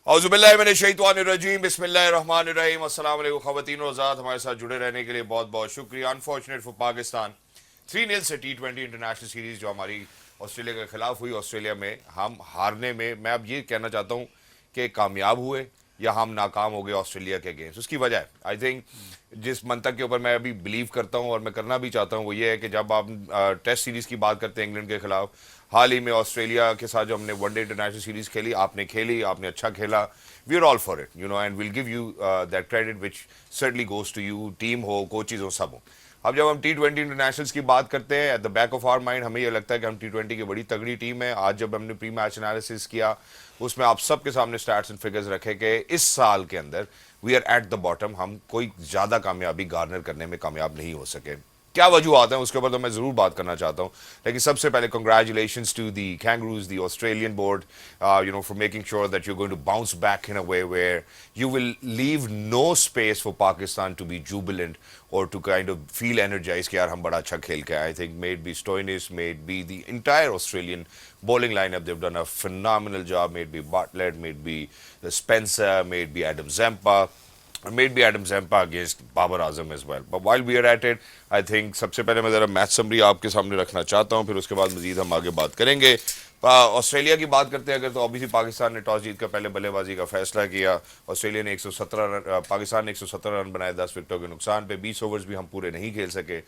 औज़ुबिल्लाहिमिनश्शैतानिर्रजीम बिस्मिल्लाहिर्रहमानिर्रहीम अस्सलाम वालेकुम ख़वातीन और हज़रात, हमारे साथ जुड़े रहने के लिए बहुत बहुत शुक्रिया। अनफॉर्चुनेट फॉर पाकिस्तान 3-0 से T20 इंटरनेशनल सीरीज़ जो हमारी ऑस्ट्रेलिया के खिलाफ हुई, ऑस्ट्रेलिया में हम हारने में, मैं अब ये कहना चाहता हूँ कि कामयाब हुए या हम नाकाम हो गए ऑस्ट्रेलिया के अगेंस्ट। उसकी वजह आई थिंक जिस मंतक के ऊपर मैं अभी बिलीव करता हूँ और मैं करना भी चाहता हूँ वो ये है कि जब आप टेस्ट सीरीज़ की बात करते हैं इंग्लैंड के खिलाफ, हाल ही में ऑस्ट्रेलिया के साथ जो हमने वनडे इंटरनेशनल सीरीज खेली, आपने खेली, आपने अच्छा खेला, we are all for it, you know, and will give you that credit which certainly goes to you, team हो, कोचेज हो, सब हो। अब जब हम T20 इंटरनेशनल्स की बात करते हैं, at the back of our mind हमें यह लगता है कि हम T20 की बड़ी तगड़ी टीम है। आज जब हमने प्री मैच एनालिसिस किया, उसमें आप सबके सामने स्टैट्स एंड फिगर्स रखे कि इस साल के अंदर we are at the bottom, हम कोई ज़्यादा कामयाबी गार्नर करने में कामयाब नहीं हो सके। क्या वजूहत हैं उसके ऊपर तो मैं ज़रूर बात करना चाहता हूँ, लेकिन सबसे पहले congratulations to the kangaroos, the Australian board, you know, for making sure that you going to bounce back in a way where you will leave no space for Pakistan to be jubilant or to kind of feel energized कि यार हम बड़ा अच्छा खेल के आए। I think may it be Stoinis, may it be the entire Australian bowling lineup, they've done a phenomenal job. May it be Bartlett, may it be the Spencer, may it be Adam Zampa, or may it be Adam Zampa against Babar Azam as well. But while we are at it, I think सबसे पहले मैं ज़रा match summary आपके सामने रखना चाहता हूँ, फिर उसके बाद मजीद हम आगे बात करेंगे। ऑस्ट्रेलिया की बात करते हैं अगर, तो ऑब्वियसली पाकिस्तान ने टॉस जीत कर पहले बल्लेबाजी का फैसला किया। ऑस्ट्रेलिया ने 117 रन, पाकिस्तान ने 117 रन बनाए 10 विकेटों के नुकसान पे। 20 ओवर्स भी हम पूरे नहीं खेल सके।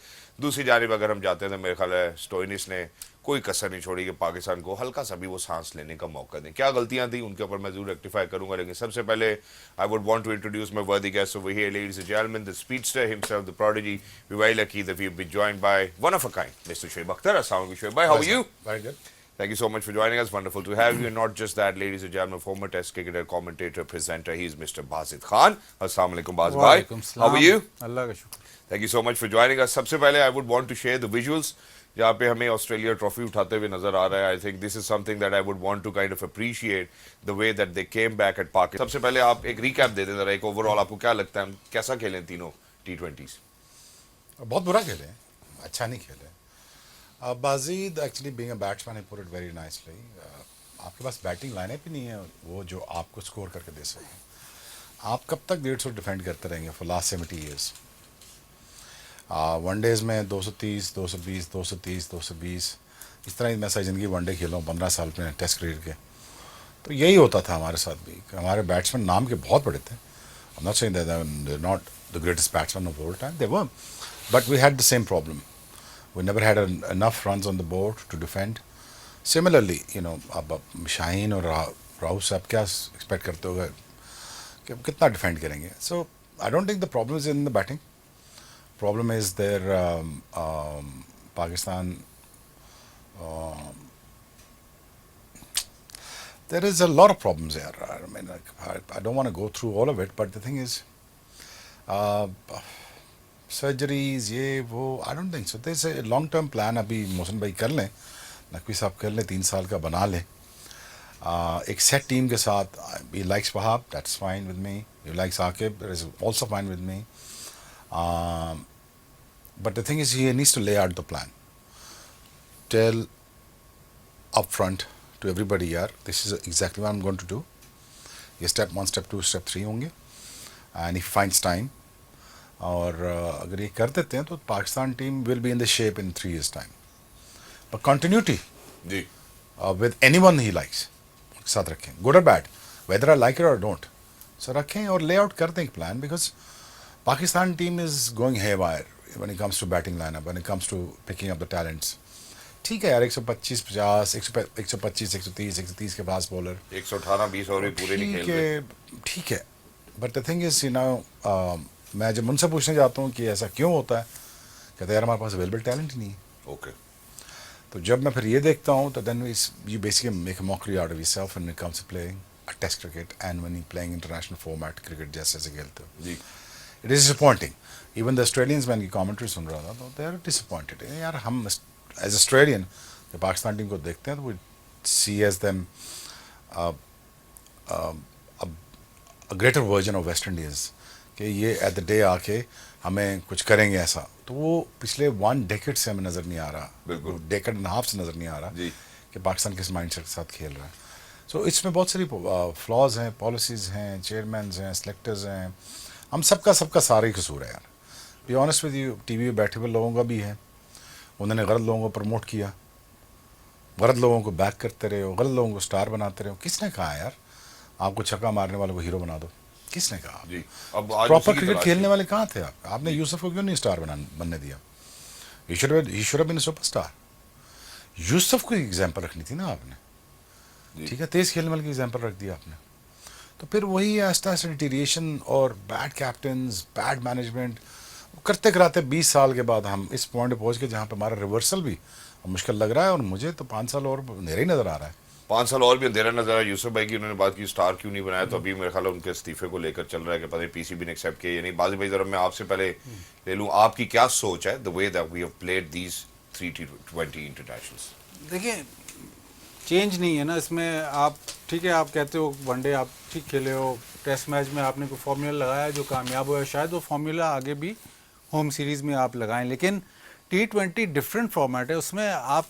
दूसरी जानिब अगर हम जाते हैं तो मेरे ख्याल है स्टोइनिस ने कोई कसर नहीं छोड़ी कि पाकिस्तान को हल्का सा भी वो सांस लेने का मौका दें। क्या गलतियां थी उनके ऊपर मैं जरूर रेक्टिफाई करूंगा, लेकिन सबसे पहले I would want to introduce my worthy guest over here, ladies and gentleman, the speedster himself, the prodigy, we very lucky that we have been joined by one of a kind mister Shoaib Akhtar. अस्सलाम वालेकुम शुएब भाई, how are you? Very good. Thank you so much for joining us. Wonderful to have you. And not just that, ladies and gentlemen, former Test cricketer, commentator, presenter. He's Mr. Basit Khan. Assalamu alaikum, Basit bhai. वालेकुम How are सलाम। you? अल्लाह का शुक्र। Thank you so much for joining us. सबसे पहले I would want to share the visuals जहाँ पे हमें Australia trophy उठाते हुए नजर आ रहा है। I think this is something that I would want to kind of appreciate the way that they came back at Pakistan. सबसे पहले आप एक रिकैप दे दें जरा, एक ओवरऑल आपको क्या लगता है कैसा खेले तीनों T20s? बहुत बुरा खेले, अच्छा नहीं खेले। Bajid actually being a batsman he put it very nicely. आपके पास बैटिंग लाइनअप ही नहीं है वो जो आपको स्कोर करके दे सके। आप कब तक 150 डिफेंड करते रहेंगे फॉर लास्ट 70 ईयर्स? वनडेज में 230, 220, 230, 220, इस तरह ही मैं सारी ज़िंदगी वनडे खेला हूँ 15 साल में टेस्ट क्रिकेट के। तो यही होता था हमारे साथ भी। हमारे बैट्समैन नाम के बहुत बड़े थे। I'm not saying that they're not the greatest batsmen of all time. They were, but we had the same problem. We never had enough runs on the board to defend. Similarly, you know, अब शाहीन और राहुल से आप क्या expect करते हो कि अब कितना डिफेंड करेंगे? So I don't think the problem is in the batting. Problem is their Pakistan. Um, there is a lot of problems there. I mean, I don't want to go through all of it, but the thing is, uh, surgeries ये वो, आई don't think so. This a long term plan अभी मोहसिन भाई कर लें, नकवी साहब कर लें, 3 साल का बना लें एक सेट टीम के साथ। He likes Wahab, that's fine with me. He likes Aqib, that is also fine with me. But the thing is he needs to lay out the plan, tell up front to everybody, यार this is exactly what I am going to do. ये step 1, step 2, step 3 होंगे, and he finds time. और अगर ये कर देते हैं तो Pakistan team will be in the shape in 3 years time. But continuity जी with anyone he likes उनके साथ रखें, गुड और bad, whether I like it और डोंट, सो रखें और ले आउट कर दें एक plan. Because Pakistan team is going haywire when it comes to batting lineup, when it comes to picking up the talents. ठीक है यार, 125, 50, 125, 130, 130 के पास बॉलर 118 20 ओवर पूरे नहीं खेल रहे। ठीक है। But the thing is, you know, मैं जब उनसे पूछने जाता हूँ कि ऐसा क्यों होता है, कहते हैं यार हमारे पास अवेलेबल टैलेंट ही नहीं है। ओके। तो जब मैं फिर ये देखता हूँ तो then you basically make a mockery out of yourself when it comes to playing a test cricket and when you playing international format cricket जैसे खेलते हो। जी it is disappointing. Even the Australians, मैं इनकी कमेंट्री सुन रहा था तो they are disappointed. यार हम एज ऑस्ट्रेलियन जब पाकिस्तान टीम को देखते हैं तो we see as them a greater version of West Indies, कि ये एट द डे आके हमें कुछ करेंगे ऐसा। तो वो पिछले 1 decade से हमें नज़र नहीं आ रहा, बिल्कुल। डेकेड एंड हाफ से नज़र नहीं आ रहा जी कि पाकिस्तान किस माइंडसेट के साथ खेल रहा है। सो इसमें बहुत सारी फ्लॉज हैं, पॉलिसीज़ हैं, चेयरमैन्स हैं, सेलेक्टर्स हैं, हम सबका सारा ही कसूर है यार। Be honest with you, TV पे बैठे हुए लोगों का भी है, उन्होंने गलत लोगों को प्रमोट किया, गलत लोगों को बैक करते रहे हो, गलत लोगों को स्टार बनाते रहे हो। किसने कहा यार आपको छक्का मारने वालों को हीरो बना दो? किसने कहा? जी, अब आज प्रॉपर उसी की क्रिकेट तलाश खेलने है। वाले कहाँ थे आप? आपने यूसुफ को क्यों नहीं स्टार बनने दिया? He should have been superstar. Yousuf को एग्जाम्पल रखनी थी ना आपने, जी। ठीक है, तेज खेलने वाले की एग्जाम्पल रख दिया आपने। तो फिर वही आहिस्ता आहिस्ता डिटीरिएशन और बैड कैप्टन्स, बैड मैनेजमेंट करते कराते 20 साल के बाद हम इस पॉइंट पे पहुंच के जहाँ पे हमारा रिवर्सल भी मुश्किल लग रहा है, और मुझे तो 5 साल और अंधेरा ही नज़र आ रहा है। 5 साल और भी अंधेरा नजर आया। यूसुफ भाई की उन्होंने बात की स्टार क्यों नहीं बनाया, तो अभी मेरे ख्याल है उनके इस्तीफे को लेकर चल रहा है कि पता नहीं पीसीबी ने एक्सेप्ट किया या नहीं। बाजी भाई जरा मैं आपसे पहले ले लूं, आपकी क्या सोच है the way that we have played these 3T20 internationals? देखिए, चेंज नहीं है ना इसमें। आप ठीक है, आप कहते हो वनडे आप ठीक खेले हो, टेस्ट मैच में आपने कोई फॉर्मूला लगाया जो कामयाब हुआ, शायद वो फॉर्मूला आगे भी होम सीरीज़ में आप लगाएं। लेकिन T20 डिफरेंट फॉर्मेट है, उसमें आप,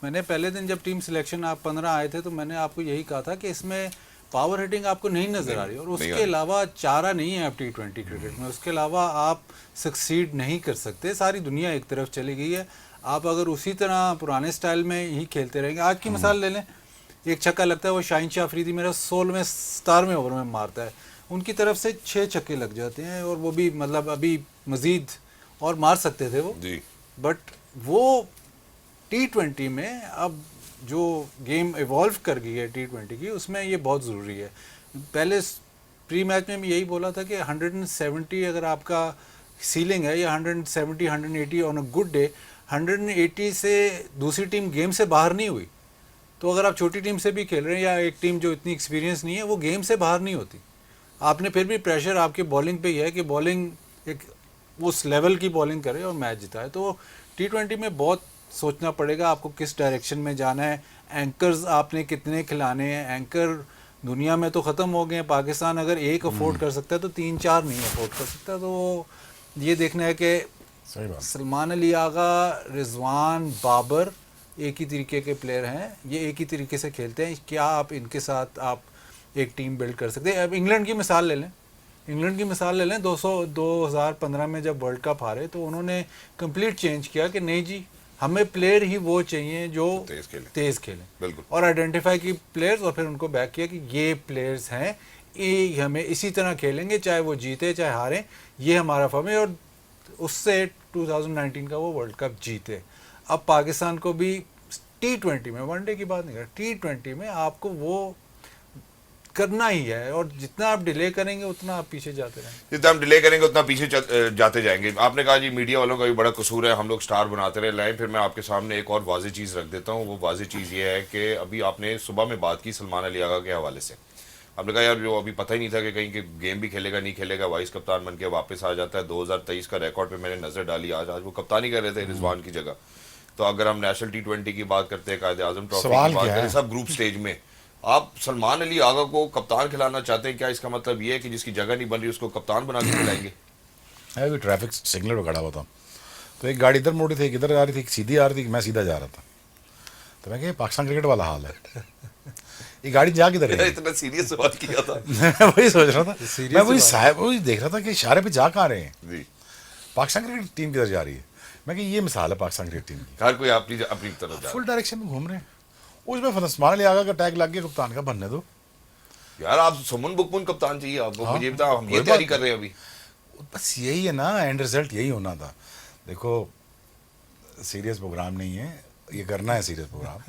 मैंने पहले दिन जब टीम सिलेक्शन आप 15 आए थे तो मैंने आपको यही कहा था कि इसमें पावर हिटिंग आपको नहीं नज़र आ रही, और नहीं आ उसके रही। अलावा चारा नहीं है अब T20 क्रिकेट में, उसके अलावा आप सक्सीड नहीं कर सकते। सारी दुनिया एक तरफ चली गई है। आप अगर उसी तरह पुराने स्टाइल में ही खेलते रहेंगे, आज की मिसाल ले लें, एक छक्का लगता है वो शाहीन शाह अफरीदी मेरा 16वें 17वें ओवर में मारता है, उनकी तरफ से 6 छक्के लग जाते हैं, और वो भी मतलब अभी मज़ीद और मार सकते थे वो। जी, बट वो T20 में अब जो गेम इवॉल्व कर गई है T20 की, उसमें ये बहुत ज़रूरी है। पहले प्री मैच में मैं यही बोला था कि 170 अगर आपका सीलिंग है, या 170 180 ऑन अ गुड डे, 180 से दूसरी टीम गेम से बाहर नहीं हुई, तो अगर आप छोटी टीम से भी खेल रहे हैं या एक टीम जो इतनी एक्सपीरियंस नहीं है, वो गेम से बाहर नहीं होती। आपने फिर भी प्रेशर आपके बॉलिंग पे ही है कि बॉलिंग एक उस लेवल की बॉलिंग करे और मैच जिताए। तो T20 में बहुत सोचना पड़ेगा आपको किस डायरेक्शन में जाना है, एंकर्स आपने कितने खिलाने हैं। एंकर दुनिया में तो ख़त्म हो गए हैं, पाकिस्तान अगर एक अफोर्ड कर सकता है तो 3-4 नहीं अफोर्ड कर सकता। तो ये देखना है कि सही बात। सलमान अली आगा, रिजवान, बाबर एक ही तरीके के प्लेयर हैं, ये एक ही तरीके से खेलते हैं, क्या आप इनके साथ आप एक टीम बिल्ड कर सकते हैं? अब इंग्लैंड की मिसाल ले लें, इंग्लैंड की मिसाल ले लें, 2015 में जब वर्ल्ड कप हारे तो उन्होंने कंप्लीट चेंज किया कि नहीं जी, हमें प्लेयर ही वो चाहिए जो तेज़ खेलें, बिल्कुल। और आइडेंटिफाई की प्लेयर्स, और फिर उनको बैक किया कि ये प्लेयर्स हैं, ये हमें इसी तरह खेलेंगे, चाहे वो जीते चाहे हारें, ये हमारा फॉर्म है। और उससे 2019 का वो वर्ल्ड कप जीते। अब पाकिस्तान को भी T20 में, वनडे की बात नहीं कर, T20 में आपको वो करना ही है, और जितना आप डिले करेंगे उतना आप पीछे जाते रहेंगे। जितना हम डिले करेंगे उतना पीछे जाते जाएंगे। आपने कहा जी मीडिया वालों का भी बड़ा कसूर है, हम लोग स्टार बनाते रहे लाएं। फिर मैं आपके सामने एक और वाज़ेह चीज़ रख देता हूँ। वो वाज़ेह चीज़ ये है कि अभी आपने सुबह में बात की सलमान अली आगा के हवाले से, आपने कहा यार जो अभी पता ही नहीं था कि कहीं के गेम भी खेलेगा नहीं खेलेगा, वाइस कप्तान बन के वापस आ जाता है। 2023 का रिकॉर्ड पे मैंने नज़र डाली, आज वो कप्तानी कर रहे थे रिजवान की जगह। तो अगर हम नेशनल T20 की बात करते हैं, कायदे आजम ट्रॉफी की सवाल बात क्या करें, है? सब ग्रुप स्टेज में आप सलमान अली आगा को कप्तान खिलाना चाहते हैं, क्या इसका मतलब ये है कि जिसकी जगह नहीं बन रही उसको कप्तान बना के खिलाएंगे? मैं भी ट्रैफिक सिग्नल पर खड़ा हुआ था, तो एक गाड़ी इधर मुड़ी थी, एक इधर आ रही थी, एक सीधी आ रही थी, मैं सीधा जा रहा था। तो मैं कहा पाकिस्तान क्रिकेट वाला हाल है, ये गाड़ी जा किधर है? इतना सीरियस सवाल किया था। मैं वही सोच रहा था, Serious मैं वही बात। साहब वही देख रहा था कि इशारे पे जा कहाँ रहे हैं, जी, पाकिस्तान क्रिकेट टीम किधर जा रही है। मैं कि ये मिसाल है पाकिस्तान क्रिकेट टीम की, हर कोई अपनी अपनी तरफ जा फुल डायरेक्शन में घूम रहे हैं। उसमें उस्मान अली आगा का टैग लग गया, कप्तान का बनने दो। यार। आप सुमन बुकमुन कप्तान चाहिए आपको, हाँ, मुझे बता, हम ये कोई तैयारी बात कर रहे हैं अभी। बस यही है ना, एंड रिजल्ट यही होना था। देखो सीरियस प्रोग्राम नहीं है, ये करना है सीरियस प्रोग्राम।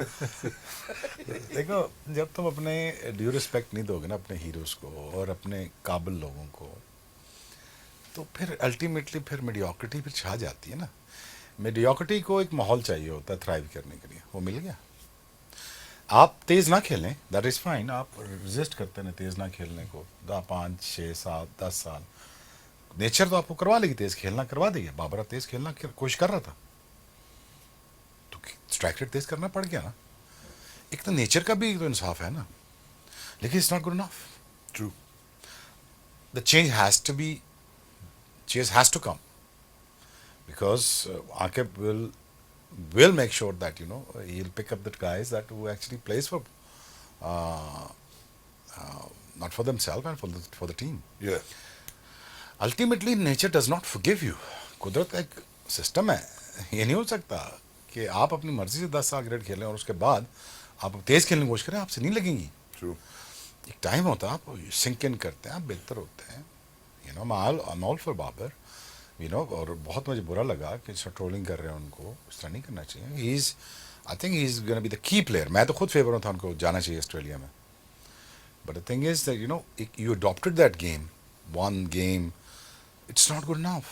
देखो जब तुम अपने ड्यू रिस्पेक्ट नहीं दोगे ना अपने हीरोज़ को और अपने काबिल लोगों को, तो फिर अल्टीमेटली फिर मीडियोक्रिटी फिर छा जाती है ना। मीडियोक्रिटी को एक माहौल चाहिए होता है थ्राइव करने के लिए, वो मिल गया। आप तेज़ ना खेलें, दैट इज़ फाइन, आप रेजिस्ट करते हैं तेज़ ना खेलने को 5 6 7 10 साल, नेचर तो आपको करवा लेगी, तेज़ खेलना करवा देगी। बाबर अब तेज़ खेलना कोशिश कर रहा था तो स्ट्राइक रेट तेज़ करना पड़ गया ना। एक तो नेचर का भी तो इंसाफ है ना, लेकिन it's not good enough. True, the change has to come because Akib will make sure that he'll pick up the guys that who actually plays for not for themselves and for the team. Yeah. Ultimately nature does not forgive you. कुदरत का एक system है. ये नहीं हो सकता कि आप अपनी मर्जी से 10 साल क्रिकेट खेलें और उसके बाद आप तेज खेलने की कोशिश करें, आपसे नहीं लगेंगी. True. एक टाइम होता है, आप सिंक इन करते हैं, आप बेहतर होते हैं. You know I am all for Babar, you know. और बहुत मुझे बुरा लगा कि ट्रोलिंग कर रहे हैं उनको. इस तरह नहीं करना चाहिए. He is, I think he is gonna be the key player. मैं तो खुद फेवर था उनको जाना चाहिए ऑस्ट्रेलिया में. But the thing is that you know you adopted that game, one game. It's not good enough.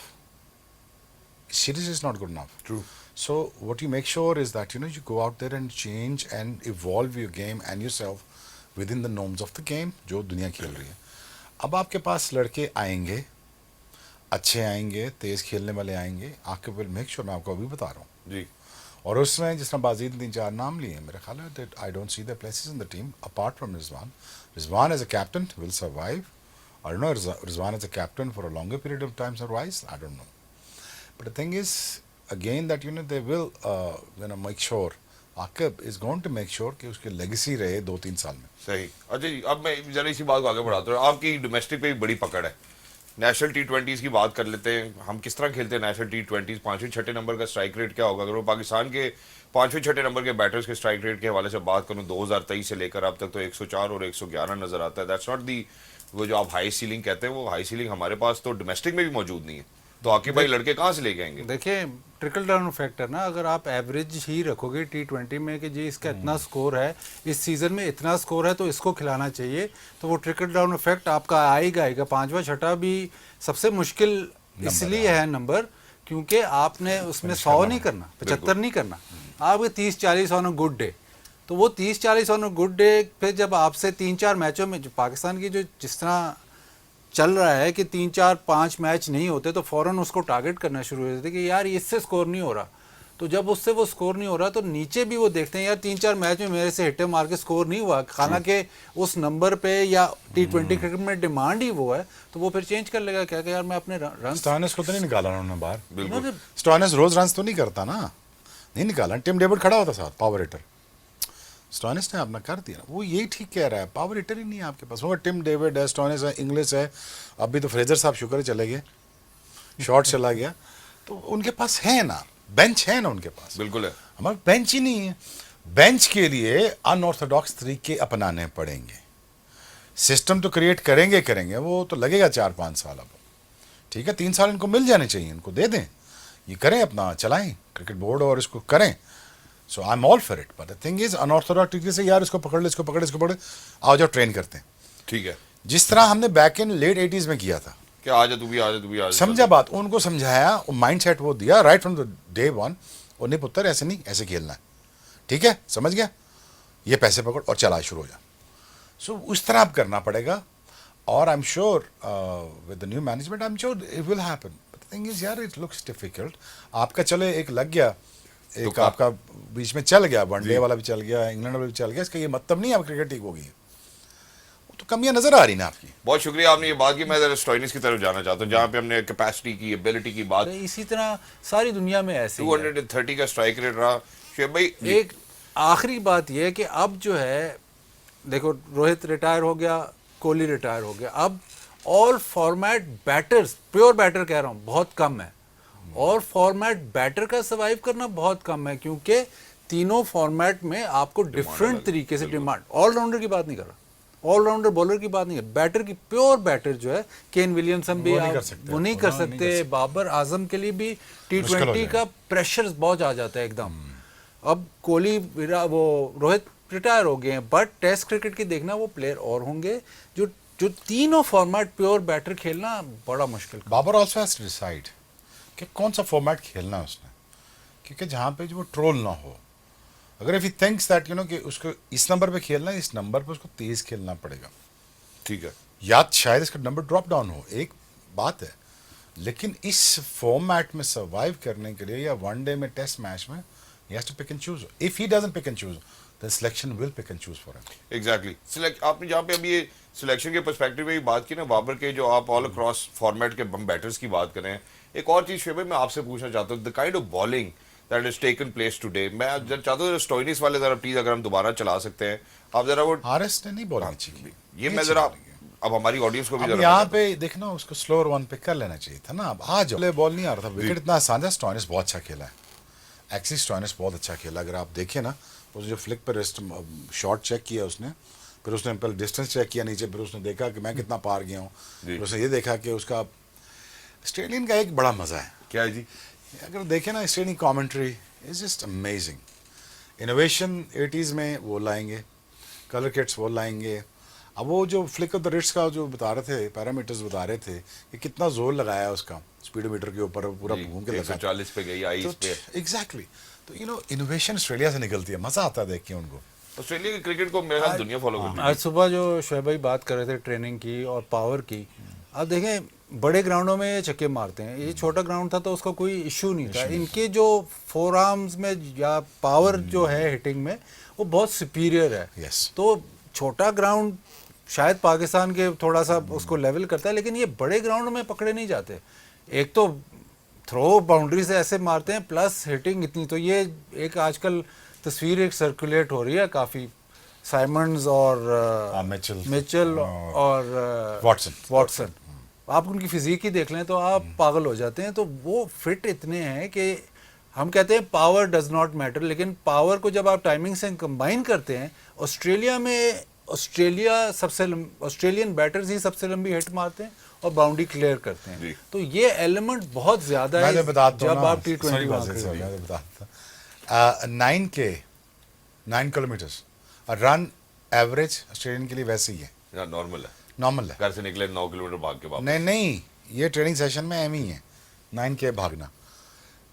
Series is not good enough. True. So what you make sure is that you know you go out there and change and evolve your game and yourself within the norms of the game जो दुनिया खेल रही है. अब आपके पास लड़के आएंगे, अच्छे आएंगे, तेज खेलने वाले आएंगे. आपके विल मेक श्योर, मैं आपको अभी बता रहा हूँ. जी. और उसमें जिस तरह बाजीद ने 3-4 नाम लिए हैं, मेरा ख्याल है that I don't see their places in the team apart from Rizwan. Rizwan as a captain will survive. I don't know, Rizwan as a captain for a longer period of time survives, I don't know. But the thing is, again, that you know they will make sure, Aqib is going to make sure कि उसकी legacy रहे 2-3 साल में. सही. अच्छा जी, अब मैं जरा इसी बात को आगे बढ़ाता हूँ. आपकी डोमेस्टिक पे भी बड़ी पकड़ है. नेशनल T20s की बात कर लेते हैं. हम किस तरह खेलते हैं नेशनल T20s? 5वें-6वें नंबर का स्ट्राइक रेट क्या होगा? अगर वो पाकिस्तान के 5वें-6वें नंबर के बैटर्स के स्ट्राइक रेट के हवाले से बात करूँ 2023 से लेकर अब तक, तो 104 और 111 नजर आता है. दैट्स नॉट दी, वो जो आप हाई सीलिंग कहते हैं, वो हाई सीलिंग हमारे पास तो डोमेस्टिक में भी मौजूद नहीं है. तो आकिब भाई लड़के कहाँ से लेके आएंगे? देखिए, ट्रिकल डाउन फैक्टर ना, अगर आप एवरेज ही रखोगे T20 में कि जी इसका इतना स्कोर है, इस सीज़न में इतना स्कोर है तो इसको खिलाना चाहिए, तो वो ट्रिकल डाउन इफेक्ट आपका आएगा. 5वां 6वां भी सबसे मुश्किल इसलिए है नंबर, क्योंकि आपने उसमें 100 नहीं करना, 75 नहीं करना, आपके 30-40 ऑन अ गुड डे. तो वो 30-40 ऑन अ गुड डे फिर जब आपसे 3-4 मैचों में, जो पाकिस्तान की जो जिस तरह चल रहा है कि 3-4-5 मैच नहीं होते तो फ़ौरन उसको टारगेट करना शुरू हो जाते कि यार इससे स्कोर नहीं हो रहा. तो जब उससे वो स्कोर नहीं हो रहा तो नीचे भी वो देखते हैं यार 3-4 मैच में मेरे से हिट्टे मार के स्कोर नहीं हुआ, हालांकि उस नंबर पे या T20 क्रिकेट में डिमांड ही वो है, तो वो फिर चेंज कर लेगा क्या कि यार मैं अपने रन. स्टोइनिस को तो नहीं निकाला उन्होंने बाहर. बिल्कुल. स्टोइनिस रोज रन तो नहीं करता ना, नहीं निकाला. टिम डेविड खड़ा होता साथ, पावर हिटर. स्टोइनिस ने अपना कर दिया. वो यही ठीक कह रहा है, पावर हिटर ही नहीं है आपके पास. वो टिम डेविड है, स्टोइनिस है, इंग्लिश है. अभी तो फ्रेजर साहब शुक्र है चले गए, शॉर्ट चला गया. तो उनके पास है ना, बेंच है ना उनके पास. बिल्कुल है. हमारे बेंच ही नहीं है. बेंच के लिए अनऑर्थोडॉक्स तरीके अपनाने पड़ेंगे. सिस्टम तो क्रिएट करेंगे, वो तो लगेगा 4-5 साल. अब ठीक है, 3 साल इनको मिल जाने चाहिए, इनको दे दें, ये करें, अपना चलाएं क्रिकेट बोर्ड और इसको करें. So I am all for it. But the thing is unorthodox तरीके से यार इसको पकड़ ले, आओ जाओ ट्रेन करते हैं. ठीक है. जिस तरह हमने बैक इन लेट 80s में किया था, क्या आ जा तू भी आ जा. समझा बात. उनको समझाया, माइंड सेट वो दिया right from the day one. और नहीं पुत्र, ऐसे नहीं, ऐसे खेलना है. ठीक है, समझ गया, ये पैसे पकड़ और चला शुरू हो जा. सो उस तरह अब करना पड़ेगा. और I am sure with the new management, I am sure it will happen. But thing is यार, इट लुक्स डिफिकल्ट. आपका चले एक लग गया, एक आपका बीच में चल गया, वनडे वाला भी चल गया, इंग्लैंड वाला भी चल गया. इसका ये मतलब नहीं है अब क्रिकेट ठीक हो गई है. तो कमियां नजर आ रही ना आपकी. बहुत शुक्रिया, आपने ये बात की. मैं जरा स्टोइनिस की तरफ जाना चाहता हूँ, जहाँ पे हमने कैपेसिटी की, एबिलिटी की बात. इसी तरह सारी दुनिया में ऐसे 230 का स्ट्राइक रेट रहा. शेब भाई, एक आखिरी बात यह है कि अब जो है, देखो रोहित रिटायर हो गया, कोहली रिटायर हो गया, अब all format batters, pure batter कह रहा हूँ, बहुत कम है. और फॉर्मेट बैटर का सर्वाइव करना बहुत कम है, क्योंकि तीनों फॉर्मेट में आपको डिफरेंट तरीके से डिमांड. ऑलराउंडर की बात नहीं कर रहा, ऑलराउंडर बॉलर की बात नहीं है, बैटर की, प्योर बैटर जो है. केन विलियमसन भी वो नहीं कर सकते. बाबर आजम के लिए भी T20 का प्रेशर बहुत आ जाता है एकदम. अब कोहली, वो रोहित रिटायर हो गए हैं, बट टेस्ट क्रिकेट की देखना वो प्लेयर और होंगे जो तीनों फॉर्मेट प्योर बैटर खेलना बड़ा मुश्किल. Babar also has to decide कि कौन सा फॉर्मेट खेलना है उसने, क्योंकि जहाँ पे जो वो ट्रोल ना हो. अगर if he thinks that you know कि उसको इस नंबर पे खेलना है, इस नंबर पे उसको तेज खेलना पड़ेगा. ठीक है, या शायद इसका नंबर ड्रॉप डाउन हो, एक बात है. लेकिन इस फॉर्मेट में सर्वाइव करने के लिए या वनडे में टेस्ट मैच में he has to pick and choose. If he doesn't pick and choose, then selection will pick and choose for him. Exactly. आपने जहाँ पे अभी ये सिलेक्शन के पर्सपेक्टिव में बात की ना बाबर के, जो आप ऑल अक्रॉस फॉर्मेट के बैटर्स की बात करें, एक और चीज़ शेब भाई मैं आपसे पूछना चाहता हूँ, the kind of bowling that has taken place today. मैं जरा चाहता हूँ स्टोइनिस वाले जरा प्लीज अगर हम दोबारा चला सकते हैं आप जरा वो हारिस ने नहीं बॉलिंग अच्छी की, ये मैं जरा अब हमारी ऑडियंस को भी अब जरा यहाँ पे देखना उसको स्लोअर वन पे कर लेना चाहिए था ना। अब आ जाओ, बॉल नहीं आ रहा था, विकेट इतना आसान था। स्टोइनिस बहुत अच्छा खेला है, एक्चुअली स्टोइनिस बहुत अच्छा खेला। अगर आप देखें ना उस जो फ्लिक पर शॉट चेक किया उसने, फिर उसने पहले डिस्टेंस चेक किया नीचे, फिर उसने देखा कि मैं कितना पार गया हूँ, फिर उसने ये देखा कि उसका ऑस्ट्रेलियन का एक बड़ा मज़ा है क्या है जी अगर देखें ना Australian commentary is just amazing. Innovation 80s में वो लाएंगे, कलर किट्स वो लाएंगे। अब वो जो फ्लिक ऑफ द रिट्स का जो बता रहे थे, पैरामीटर्स बता रहे थे कि कितना जोर लगाया उसका स्पीडोमीटर के ऊपर, पूरा घूम के लगा 140 पे गई आईज पे। एग्जैक्टली। तो यू नो इनोवेशन ऑस्ट्रेलिया से निकलती है, मज़ा आता है देख के उनको। ऑस्ट्रेलिया की क्रिकेट को मेरे ख्याल दुनिया फॉलो कर रही है। आज सुबह जो शोएब भाई बात कर रहे थे ट्रेनिंग की और पावर की, आप देखें बड़े ग्राउंडों में ये छक्के मारते हैं, ये छोटा ग्राउंड था तो उसका कोई इशू नहीं था। इनके जो फोर आर्म्स में या पावर जो है हिटिंग में वो बहुत सुपीरियर है। Yes. तो छोटा ग्राउंड शायद पाकिस्तान के थोड़ा सा उसको लेवल करता है, लेकिन ये बड़े ग्राउंड में पकड़े नहीं जाते। एक तो थ्रो बाउंड्री से ऐसे मारते हैं, प्लस हिटिंग इतनी। तो ये एक आजकल तस्वीर एक सर्कुलेट हो रही है काफ़ी, साइमंड्स और मिचेल और वाटसन। आप उनकी फिजिक ही देख लें तो आप पागल हो जाते हैं। तो वो फिट इतने हैं कि हम कहते हैं पावर डज नॉट मैटर, लेकिन पावर को जब आप टाइमिंग से कंबाइन करते हैं, ऑस्ट्रेलियन बैटर्स ही सबसे लंबी हिट मारते हैं और बाउंड्री क्लियर करते हैं। तो ये एलिमेंट बहुत ज्यादा है जब आप T20 9 kilometres run average Australian के लिए वैसे ही है, नॉर्मल है। नॉर्मल है। घर से निकले 9 किलोमीटर भाग के वापस। नहीं, ये ट्रेनिंग सेशन में एम ही है 9K भागना।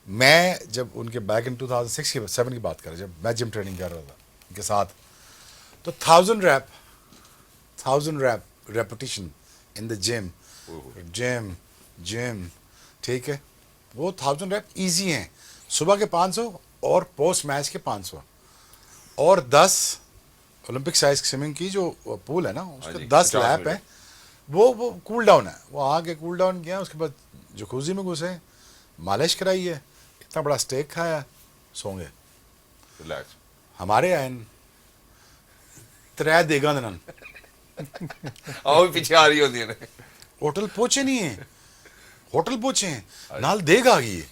मैं जब उनके बैक इन 2006 की 7 की बात कर रहा, जब मैं जिम ट्रेनिंग कर रहा था उनके साथ, तो 1000 rep repetition in the gym, ठीक है। वो 1000 रैप इजी हैं, सुबह के 500 और पोस्ट मैच के 500 और 10 ओलंपिक साइज स्विमिंग की जो पूल है ना उसके 10 लैप है। वो कूल डाउन है, वो आके कूल डाउन किया, उसके बाद जकूजी में घुसे, मालिश कराई है, इतना बड़ा स्टेक खाया, सोंगे रिलैक्स। हमारे आयन 3 देगा दिन आओ पीछे आ रही होती है। होटल पहुंचे नहीं है, होटल पहुंचे हैं नाल देग आ गई है,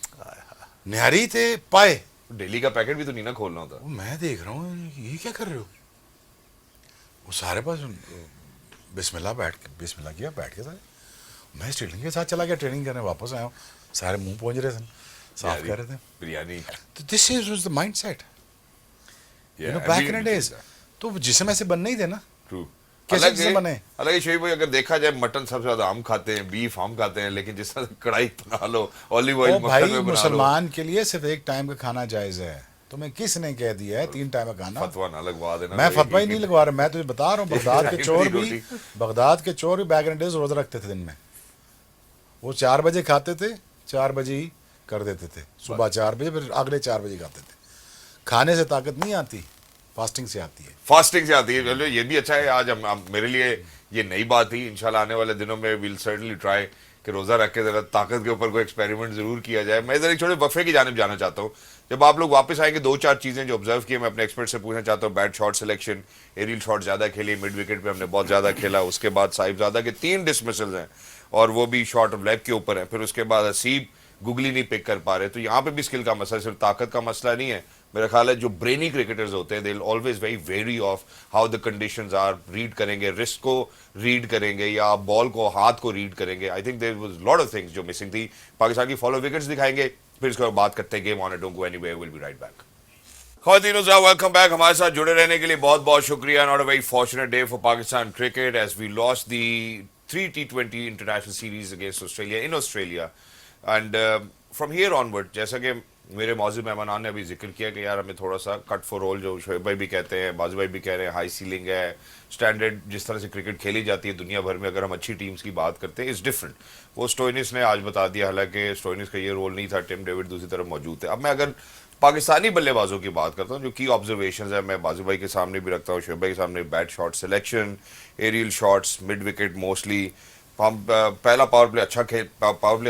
निहारी थे पाए। डेली का पैकेट भी तो नहीं ना खोलना होता। मैं देख रहा हूँ ये क्या कर रहे हो, वो सारे पास बिस्मिल्लाह किया, बैठ के सारे। मैं स्टेडियम के साथ चला गया ट्रेनिंग करने, वापस आया हूँ, सारे मुंह पहुंच रहे थे, साफ कर रहे थे बिरयानी। तो this is the mindset, you know, back in days. तो जिसम ऐसे बनने ही थे ना, ट्रू। कैसे जिसम बने। हालांकि शोएब भाई अगर देखा जाए मटन सबसे ज्यादा हम खाते हैं, बीफ हम खाते हैं, लेकिन जिस तरह कढ़ाई बना लो, ऑलिव ऑयल मक्खन में बना लो। मुसलमान के लिए सिर्फ एक टाइम का खाना जायज है। तुम्हें किसने कह दिया है 3 टाइम का खाना? फतवा ना लगवा देना। मैं फतवा ही नहीं लगवा रहा, मैं तुझे बता रहा हूँ, बगदाद के चोर भी बैक इन डेज रोजा रखते थे दिन में। वो 4 बजे खाते थे, 4 बजे ही कर देते थे, सुबह 4 बजे, फिर अगले 4 बजे खाते थे। खाने से ताकत नहीं आती, फास्टिंग से आती है। फास्टिंग से आती है। चलो ये भी अच्छा है, आज हम मेरे लिए ये नई बात थी। इंशाल्लाह आने वाले दिनों में विल सर्टनली ट्राई कि रोजा रख के जरा ताकत के ऊपर कोई एक्सपेरिमेंट जरूर किया जाए। मैं इधर एक छोटे वक्फे की जानिब जाना चाहता हूँ। जब आप लोग वापस आएंगे, 2-4 चीजें जो ऑब्जर्व किए मैं अपने एक्सपर्ट से पूछना चाहता हूँ। Bat shot selection, aerial shot ज्यादा खेली, मिड विकेट पे हमने बहुत ज्यादा खेला। उसके बाद साहिबजादा के 3 डिसमिसल्स हैं और वो भी शॉर्ट ऑफ लेग के ऊपर है। फिर उसके बाद हसीब गुगली नहीं पिक कर पा रहे। तो यहाँ पे भी स्किल का मसला, सिर्फ ताकत का मसला नहीं है। मेरा ख्याल है जो ब्रेनी क्रिकेटर्स होते हैं, they will always very very of how the conditions are, read करेंगे, रिस्क को रीड करेंगे या बॉल को, हाथ को रीड करेंगे। I think there was lot of things जो मिसिंग थी। पाकिस्तान की फॉलो विकेट्स दिखाएंगे, फिर इसके बाद बात करते हैं game on. Don't go anywhere, will be right back. ख़वातीन वेलकम बैक। हमारे साथ जुड़े रहने के लिए बहुत बहुत शुक्रिया। Not a very fortunate day for Pakistan cricket as we lost the 3 T20 international series against Australia in Australia. And from here onward, जैसा कि मेरे मौजूद मेहमान ने अभी जिक्र किया कि यार हमें थोड़ा सा कट फॉर रोल, जो शोएब भाई भी कहते हैं, बाजू भाई भी कह रहे हैं, हाई सीलिंग है, स्टैंडर्ड जिस तरह से क्रिकेट खेली जाती है दुनिया भर में, अगर हम अच्छी टीम्स की बात करते हैं, इट्स डिफरेंट। वो स्टोइनिस ने आज बता दिया, हालांकि स्टोइनिस का ये रोल नहीं था, टिम डेविड दूसरी तरफ मौजूद थे। अब मैं अगर पाकिस्तानी बल्लेबाजों की बात करता हूँ, जो की ऑब्जर्वेशन है, मैं बाजू भाई के सामने भी रखता हूँ, शोएब भाई के सामने, bat shot selection, aerial shots, mid wicket mostly, हम पहला पावर प्ले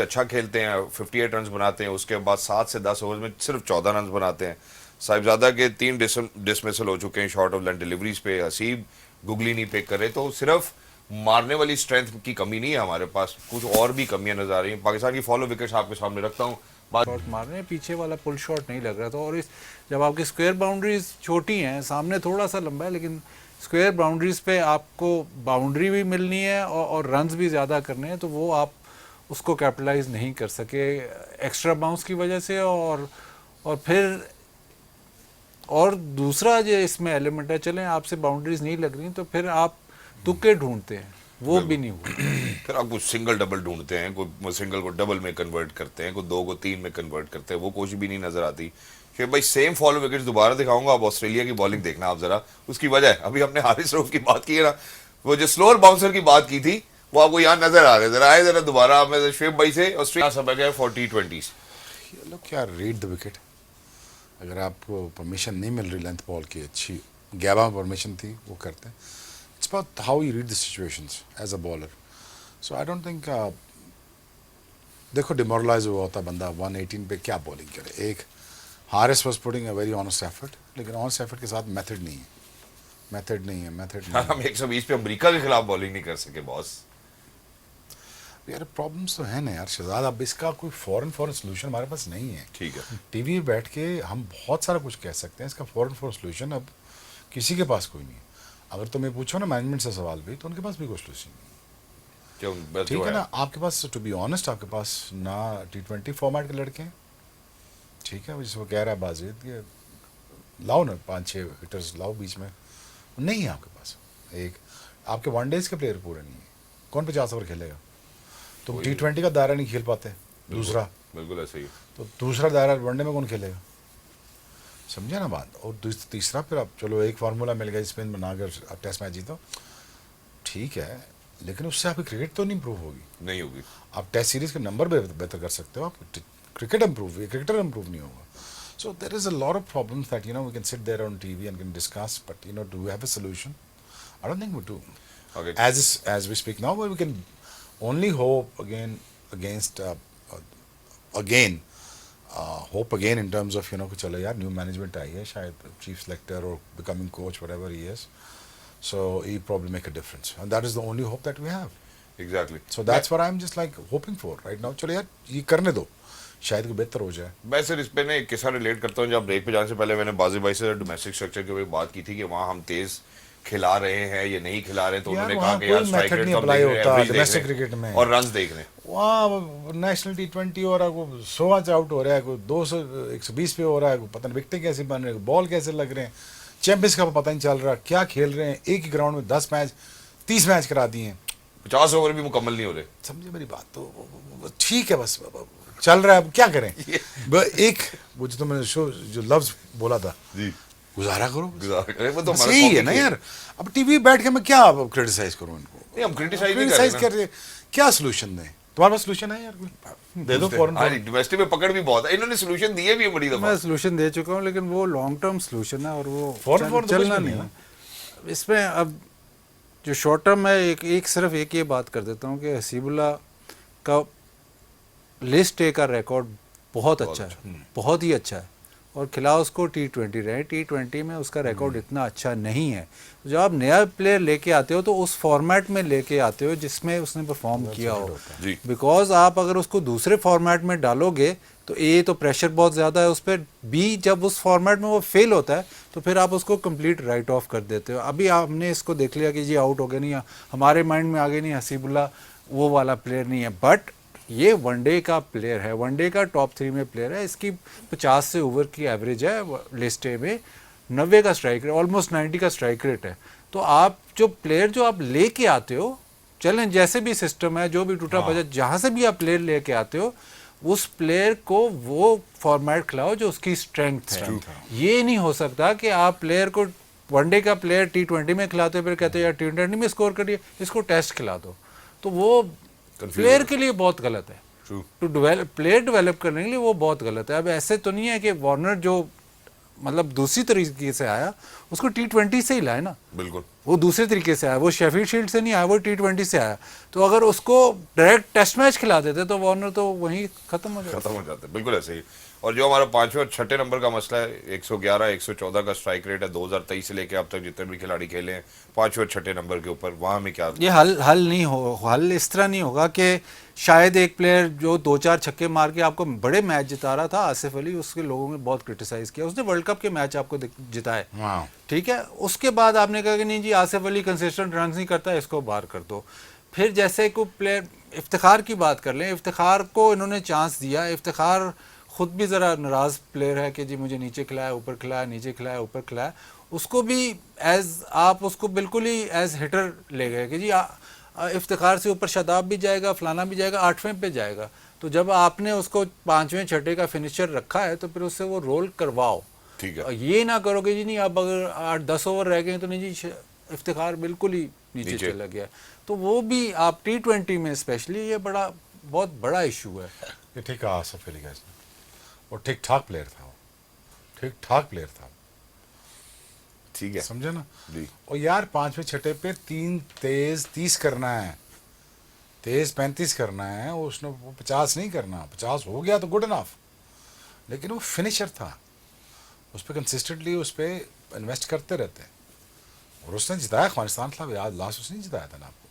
अच्छा खेलते हैं, 58 रन बनाते हैं, उसके बाद 7 से 10 ओवर में सिर्फ 14 रन बनाते हैं। साहिबजादा के 3 डिसमिसल हो चुके हैं शॉर्ट ऑफ लेंथ डिलीवरीज पे, हसीब गुगली नहीं पिक कर रहे। तो सिर्फ मारने वाली स्ट्रेंथ की कमी नहीं है हमारे पास, कुछ और भी कमियां नजर आ रही हैं। पाकिस्तान की फॉलो विकेट्स आपके सामने रखता हूँ। शॉट मार रहे हैं, पीछे वाला पुल शॉट नहीं लग रहा था। और इस जब आपकी स्क्वायर बाउंड्रीज छोटी हैं, सामने थोड़ा सा लंबा है, लेकिन स्क्वायर बाउंड्रीज पे आपको बाउंड्री भी मिलनी है और रन्स भी ज़्यादा करने हैं, तो वो आप उसको कैपिटलाइज नहीं कर सके एक्स्ट्रा बाउंस की वजह से। और फिर और दूसरा जो इसमें एलिमेंट है, चलें आपसे बाउंड्रीज नहीं लग रही तो फिर आप तुक्के ढूंढते हैं, वो भी नहीं हुआ। फिर आप कुछ सिंगल डबल ढूंढते हैं, कोई सिंगल को डबल में कन्वर्ट करते हैं, कोई 2 को 3 में कन्वर्ट करते हैं, वो कोशिश भी नहीं नजर आती। शेख भाई सेम फॉलो विकेट्स दोबारा दिखाऊंगा, आप ऑस्ट्रेलिया की बॉलिंग देखना आप जरा। उसकी वजह है, अभी हमने हारिस रऊफ की बात की है ना, वो जो स्लोअर बाउंसर की बात की थी वो आपको यहाँ नजर आ रहे, जरा आए जरा दोबारा आप शेख भाई से। ऑस्ट्रेलिया सब गए फॉर T20s। ये लोग क्या रीड द विकेट, अगर आपको परमिशन नहीं मिल रही लेंथ बॉल की अच्छी, गैबा में परमिशन थी वो करते हैं। It's about how you read the situations as a bowler. So I don't think देखो डिमोरलाइज हुआ होता बंदा 118 पे, क्या बॉलिंग करे। एक Haris was putting a very honest effort, लेकिन ऑनेस्ट एफर्ट के साथ मेथड नहीं है, मेथड नहीं है। हम 120 पे अमेरिका के खिलाफ बॉलिंग नहीं कर सके बॉस। यार प्रॉब्लम्स तो है ना यार शहजाद, अब इसका कोई फॉरन सोल्यूशन हमारे पास नहीं है। ठीक है, टीवी पे बैठ के हम बहुत सारा कुछ कह सकते हैं, इसका फॉरन सोल्यूशन अब किसी के पास कोई नहीं है। अगर तुम्हें पूछो ना मैनेजमेंट से सवाल भी, तो उनके पास भी कोई सोल्यूशन नहीं है। ठीक है ना, आपके पास टू बी ऑनेस्ट आपके पास ना T20 फॉर्मेट के लड़के हैं, ठीक है, जिसको कह रहा है बाजीद कि लाओ ना 5-6 हिटर्स लाओ बीच में, नहीं है आपके पास। एक आपके वनडेज के प्लेयर पूरे नहीं है, कौन 50 ओवर खेलेगा? तुम T20 का दायरा नहीं खेल पाते। दूसरा बिल्कुल ऐसे ही, तो दूसरा दायरा वनडे में कौन खेलेगा? समझे ना बात। और तीसरा फिर आप चलो एक फार्मूला मिल गया स्पिन बनाकर आप टेस्ट मैच जीतो, ठीक है, लेकिन उससे आपकी क्रिकेट तो नहीं इंप्रूव होगी, नहीं होगी। आप टेस्ट सीरीज के नंबर बेहतर कर सकते हो, आप क्रिकेट इंप्रूव, क्रिकेटर इंप्रूव नहीं होगा। So there is a lot of problems that we can sit there on TV and can discuss, but do we have a solution? I don't think we do. Okay. As we speak now, we can only hope hope again in terms of कि चलो यार new management आई है, शायद chief selector और becoming coach whatever he is, so he probably make a difference, and that is the only hope that we have. Exactly. So that's what I'm just like hoping for right now. चलो यार ये करने दो, शायद कोई बेहतर हो जाए। मैं सिर्फ इस पे ना एक किस्सा रिलेट करता हूँ। जब ब्रेक पे जाने से पहले मैंने बाजी भाई से डोमेस्टिक स्ट्रक्चर के ऊपर बात की थी कि वहाँ हम तेज खिला रहे हैं या नहीं खिला रहे हैं, तो उन्होंने कहा कि यार स्ट्राइक रेट तो अप्लाई होता है देख डोमेस्टिक रहे क्रिकेट में हैं और रन्स देख रहे हैं। वहाँ नेशनल T20 हो रहा है, कोई 100 आज आउट हो रहा है, कोई 200 120 पे हो रहा है, कोई पता नहीं विकेटें कैसे बन रहे हैं, बॉल कैसे लग रहे हैं, चैंपियंस का पता नहीं चल रहा क्या खेल रहे हैं। एक ही ग्राउंड में 10 मैच 30 मैच करा दिए हैं, 50 ओवर भी मुकम्मल नहीं हो रहे। समझे मेरी बात? तो ठीक है, बस चल रहा है, अब क्या करें। एक वो जो तुमने जो लफ्ज बोला था जी, गुजारा करो, वो तो बस यही है ना यार। अब टीवी बैठ के मैं क्या क्रिटिसाइज करूं इनको? नहीं, हम क्रिटिसाइज कर रहे, क्या सोल्यूशन दें? तुम्हारे पास सोल्यूशन है यार? दे दो फॉरन। डोमेस्टिक में पकड़ भी बहुत है, इन्होंने सोल्यूशन दिए भी है बड़ी दफा। मैं सोल्यूशन दे चुका हूँ, लेकिन वो लॉन्ग टर्म सोल्यूशन है और वो फॉरन चलना नहीं है इसमें। अब जो शॉर्ट टर्म है, सिर्फ ये बात कर देता हूँ कि हसीबुल्ला का लिस्ट ए का रिकॉर्ड बहुत अच्छा है, बहुत ही अच्छा है, और खिलाफ उसको T20 रहे। T20 में उसका रिकॉर्ड इतना अच्छा नहीं है। जब आप नया प्लेयर लेके आते हो तो उस फॉर्मेट में लेके आते हो जिसमें उसने परफॉर्म किया हो, बिकॉज आप अगर उसको दूसरे फॉर्मेट में डालोगे तो ए तो प्रेशर बहुत ज़्यादा है उस पर, बी जब उस फॉर्मेट में वो फेल होता है तो फिर आप उसको कंप्लीट राइट ऑफ कर देते हो। अभी आपने इसको देख लिया कि जी आउट हो गया, नहीं हमारे माइंड में आ गया नहीं हसीबुल्ला वो वाला प्लेयर नहीं है, बट ये वनडे का प्लेयर है, वनडे का टॉप 3 में प्लेयर है। इसकी 50 से ओवर की एवरेज है लिस्ट ए में, 90 का स्ट्राइक रेट, ऑलमोस्ट 90 का स्ट्राइक रेट है। तो आप जो प्लेयर जो आप लेके आते हो, चलें जैसे भी सिस्टम है, जो भी टूटा बजट जहाँ से भी आप प्लेयर लेके आते हो, उस प्लेयर को वो फॉर्मेट खिलाओ जो उसकी स्ट्रेंथ है। ये नहीं हो सकता कि आप प्लेयर को वनडे का प्लेयर T20 में खिलाते हो, फिर कहते हो यार T20 में स्कोर करिए, इसको टेस्ट खिला दो, तो वो प्लेयर के लिए बहुत गलत है। टू डेवलप प्लेयर डेवलप करने के लिए वो बहुत गलत है। अब ऐसे तो नहीं है कि वार्नर जो मतलब दूसरी तरीके से आया, उसको T20 से ही लाए ना, बिल्कुल वो दूसरे तरीके से आया, वो शेफील्ड शील्ड से नहीं आया, वो T20 से आया। तो अगर उसको डायरेक्ट टेस्ट मैच खिला देते तो वार्नर तो वहीं खत्म हो जाता। खत्म हो जाते हैं, बिल्कुल ऐसे ही। और जो हमारा 5वें और 6ठे नंबर का मसला है, 111 114 का स्ट्राइक रेट है 2023 से लेके अब तक जितने भी खिलाड़ी खेले हैं 5वें और 6ठे नंबर के ऊपर, वहां में क्या ये हल नहीं हो, हल इस तरह नहीं होगा कि शायद एक प्लेयर जो 2-4 छक्के मार के आपको बड़े मैच जिता रहा था, आसिफ अली, उसके लोगों ने बहुत क्रिटिसाइज किया, उसने वर्ल्ड कप के मैच आपको जिताए, हाँ। ठीक है। उसके बाद आपने कहा कि नहीं जी आसिफ अली कंसिस्टेंट रन नहीं करता, इसको बाहर कर दो। फिर जैसे कोई प्लेयर, इफ्तिखार की बात कर लें, इफ्तिखार को इन्होंने चांस दिया, इफ्तिखार खुद भी ज़रा नाराज़ प्लेयर है कि जी मुझे नीचे खिलाया, ऊपर खिलाया, नीचे खिलाया, ऊपर खिलाया। उसको भी आप उसको बिल्कुल ही एज हिटर ले गए कि जी इफ्तिखार से ऊपर शादाब भी जाएगा, फलाना भी जाएगा, 8वें पे जाएगा। तो जब आपने उसको 5वें 6ठे का फिनिशर रखा है तो फिर उससे वो रोल करवाओ। ठीक है। और ये ना करोगे जी नहीं अब अगर 8-10 ओवर रह गए तो नहीं जी इफ्तिखार बिल्कुल ही नीचे चला गया। तो वो भी आप T20 में स्पेशली ये बहुत बड़ा इशू है। ये ठीक कहा आसिफ अली का, वो ठीक ठाक प्लेयर था, वो ठीक ठाक प्लेयर था, ठीक है समझे ना जी। और यार 5वें 6ठे पे 3 तेज 30 करना है, तेज 35 करना है, उसने वो 50 नहीं करना, 50 हो गया तो गुड इनफ, लेकिन वो फिनिशर था, उस पर कंसिस्टेंटली उस पर इन्वेस्ट करते रहते, और उसने जिताया अफगानिस्तान खिलाफ, याद लास्ट उसने जिताया था ना आपको।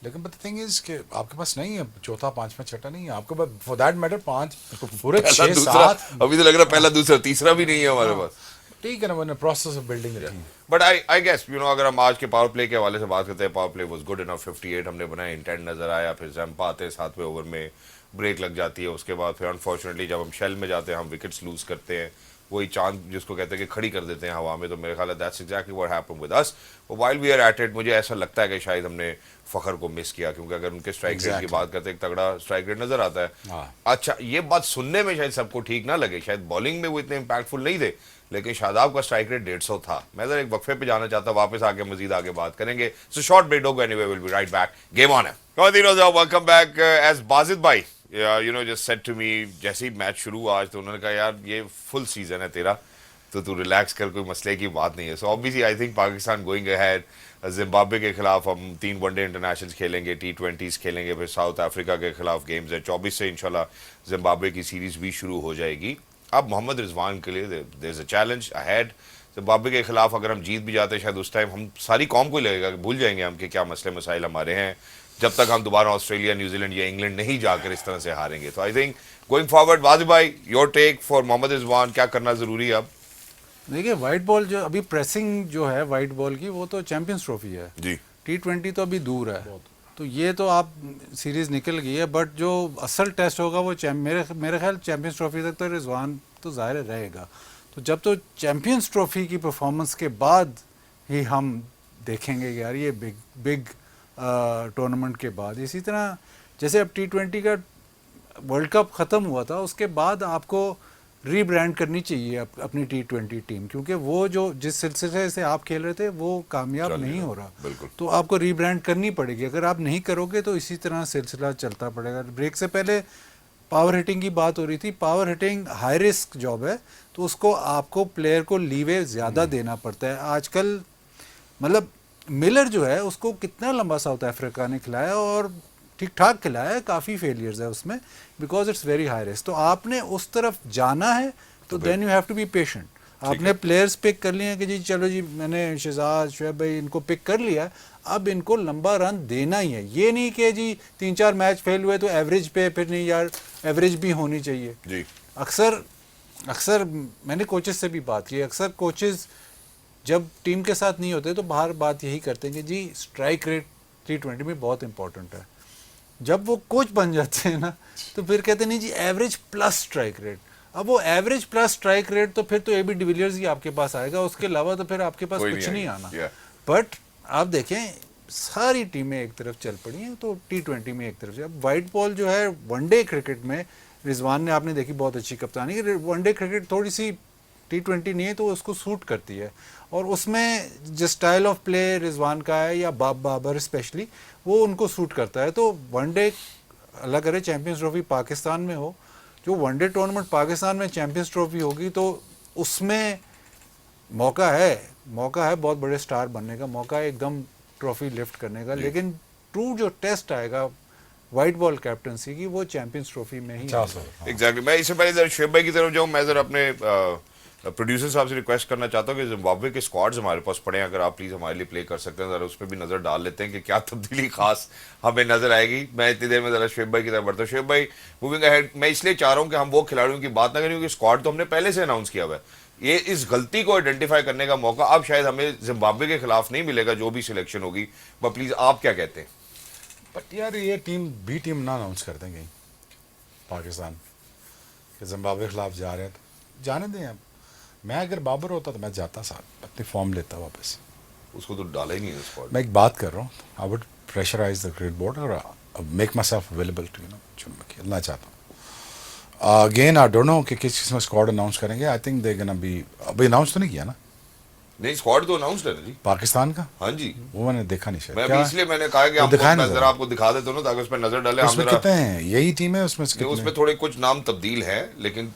लेकिन बट थिंग इज कि आपके पास नहीं है चौथा 5वां 6ठा नहीं है आपके पास, फॉर दैट मैटर 5 पूरे 6-7 अभी तो लग रहा है पहला दूसरा तीसरा भी नहीं है हमारे पास। ठीक है ना, one process of building the team. But I guess अगर हम आज के पावर प्ले के हवाले से बात करते हैं, power play was good enough, 58 हमने बनाया, इंटेंट नजर आया, फिर जंप आते 7वें ओवर में ब्रेक लग जाती है, उसके बाद फिर अनफॉर्चुनेटली जब हम शेल में जाते हैं हम विकेट्स लूज करते हैं, वही चांद जिसको कहते हैं कि खड़ी कर देते हैं हवा में। तो मेरे ख्याल है that's exactly what happened with us. While we are at it, मुझे ऐसा लगता है कि शायद हमने फखर को मिस किया, क्योंकि अगर उनके स्ट्राइक रेट की बात करते हैं एक तगड़ा स्ट्राइक रेट नजर आता है। अच्छा, ये बात सुनने में शायद सबको ठीक ना लगे, शायद बॉलिंग में वो इतने इंपैक्टफुल नहीं थे, लेकिन शादाब का स्ट्राइक रेट 150 था। मैं जरा एक वक्फे पे जाना चाहता, वापस आके मजीद आगे बात करेंगे। So short break, don't go anywhere, will be right back. Game on है। Welcome back. एज बाजिद भाई जस्ट सेड टू मी, जैसे ही मैच शुरू आज, तो उन्होंने कहा यार ये फुल सीजन है तेरा, तो तू रिलैक्स कर, कोई मसले की बात नहीं है। So obviously I think Pakistan going ahead, Zimbabwe के खिलाफ हम 3 वनडे इंटरनेशनल खेलेंगे, T20s खेलेंगे, फिर साउथ अफ्रीका के खिलाफ गेम्स है, 24 से इंशाल्लाह जिम्बाब्वे की सीरीज भी शुरू हो जाएगी। अब मोहम्मद रिजवान के लिए there is a challenge ahead. Zimbabwe के खिलाफ अगर हम जीत भी जाते हैं, शायद उस टाइम हम सारी कौम को लगेगा कि भूल जाएंगे हम कि क्या मसले मसाइल हमारे हैं, जब तक हम दोबारा ऑस्ट्रेलिया, न्यूजीलैंड या इंग्लैंड नहीं जाकर इस तरह से हारेंगे। तो I think going forward, Wajib भाई your take for Mohammad Rizwan, क्या करना जरूरी है अब? देखिए वाइट बॉल जो अभी प्रेसिंग जो है वाइट बॉल की, वो तो चैंपियंस ट्रॉफी है जी। T20 तो अभी दूर है, तो ये तो आप सीरीज निकल गई है, बट जो असल टेस्ट होगा वो मेरे ख्याल चैंपियंस ट्रॉफी तक तो रिजवान तो ज़ाहिर रहेगा। तो जब तो चैंपियंस ट्रॉफी की परफॉर्मेंस के बाद ही हम देखेंगे यार ये बिग टूर्नामेंट के बाद। इसी तरह जैसे अब T20 का वर्ल्ड कप ख़त्म हुआ था, उसके बाद आपको रीब्रांड करनी चाहिए अपनी T20 टीम, क्योंकि वो जो जिस सिलसिले से आप खेल रहे थे वो कामयाब नहीं हो रहा, तो आपको रीब्रांड करनी पड़ेगी। अगर आप नहीं करोगे तो इसी तरह सिलसिला चलता पड़ेगा। ब्रेक से पहले पावर हिटिंग की बात हो रही थी, power hitting high risk job है, तो उसको आपको प्लेयर को लीवे ज़्यादा देना पड़ता है। आजकल मतलब मिलर जो है उसको कितना लंबा साउथ अफ्रीका ने खिलाया और ठीक ठाक खिलाया है, काफ़ी फेलियर्स है उसमें, because it's very high risk. तो आपने उस तरफ जाना है तो then you have to be patient. आपने प्लेयर्स पिक कर लिए हैं कि जी चलो जी मैंने शहजाद शुएब भाई इनको पिक कर लिया, अब इनको लंबा रन देना ही है। ये नहीं कि जी 3-4 मैच फेल हुए तो एवरेज पे, फिर नहीं यार एवरेज भी होनी चाहिए जी। अक्सर मैंने कोचेस से भी बात की, अक्सर कोचेस जब टीम के साथ नहीं होते तो बाहर बात यही करते हैं कि जी स्ट्राइक रेट T20 में बहुत इंपॉर्टेंट है। जब वो कोच बन जाते हैं ना तो फिर कहते नहीं जी एवरेज प्लस स्ट्राइक रेट। अब वो एवरेज प्लस स्ट्राइक रेट तो फिर तो AB डिविलियर्स ही आपके पास आएगा, उसके अलावा तो फिर आपके पास कुछ नहीं आना। बट आप देखें सारी टीमें एक तरफ चल पड़ी हैं तो T20 में एक तरफ से। अब वाइट बॉल जो है वनडे क्रिकेट में रिजवान ने आपने देखी बहुत अच्छी कप्तानी, वनडे क्रिकेट थोड़ी सी T20 नहीं है तो उसको सूट करती है, और उसमें जो स्टाइल ऑफ प्ले रिजवान का है या बाबर स्पेशली वो उनको सूट करता है। तो वनडे अल्लाह करे चैंपियंस ट्रॉफी पाकिस्तान में हो, जो वनडे टूर्नामेंट पाकिस्तान में चैंपियंस ट्रॉफी होगी तो उसमें मौका है मौका है बहुत बड़े स्टार बनने का, मौका है एकदम ट्रॉफी लिफ्ट करने का, लेकिन ट्रू जो टेस्ट आएगा वाइट बॉल कैप्टनसी की वो चैंपियंस ट्रॉफी में ही आएगा। एग्जैक्टली। मैं इससे पहले जरा शुएब भाई की तरफ जाऊँ, मैं जरा अपने प्रोड्यूसर साहब से रिक्वेस्ट करना चाहता हूँ कि जिम्बाब्वे के स्क्वाड्स हमारे पास पड़े हैं, अगर आप प्लीज़ हमारे लिए प्ले कर सकते हैं, ज़रा उस पर भी नज़र डाल लेते हैं कि क्या तब्दीली खास हमें नज़र आएगी। मैं इतनी देर में ज़रा शुएब भाई की तरफ बढ़ता हूँ। शुएब भाई, मूविंग अहेड, मैं इसलिए चाह रहा हूँ कि हम वो खिलाड़ियों की बात ना करें क्योंकि स्क्वाड तो हमने पहले से अनाउंस किया हुआ है। ये इस गलती को आइडेंटिफाई करने का मौका अब शायद हमें जिम्बाब्वे के खिलाफ नहीं मिलेगा जो भी सिलेक्शन होगी, बट प्लीज़ आप क्या कहते हैं? बट यार ये टीम ना अनाउंस कर देंगे पाकिस्तान कि जिम्बाब्वे के खिलाफ जा रहे हैं, तो जाने दें। अब मैं अगर बाबर होता तो मैं जाता साथ, अपनी फॉर्म लेता वापस। उसको तो डाला ही नहीं है स्क्वाड। मैं एक बात कर रहा हूँ, I would pressurize the cricket board और make myself available to जो मैं खेलना चाहता हूँ। अगेन आई डोंट नो कि किस में स्क्वाड अनाउंस करेंगे। I think they gonna be, अभी अनाउंस तो नहीं किया ना नहीं, स्क्वाड तो अनाउंस है जी पाकिस्तान का। हाँ जी, वो मैंने देखा नहीं शायद। मैं क्या अभी इसलिए मैंने कहा कि वो आपको दिखाया मैं नहीं जरा आपको दिखा देता हूँ ना, ताकि उस पर नजर डाले। उसमें कितने हैं? यही टीम है उसमें से नहीं, कितने? उसमें थोड़े कुछ नाम तब्दील है, लेकिन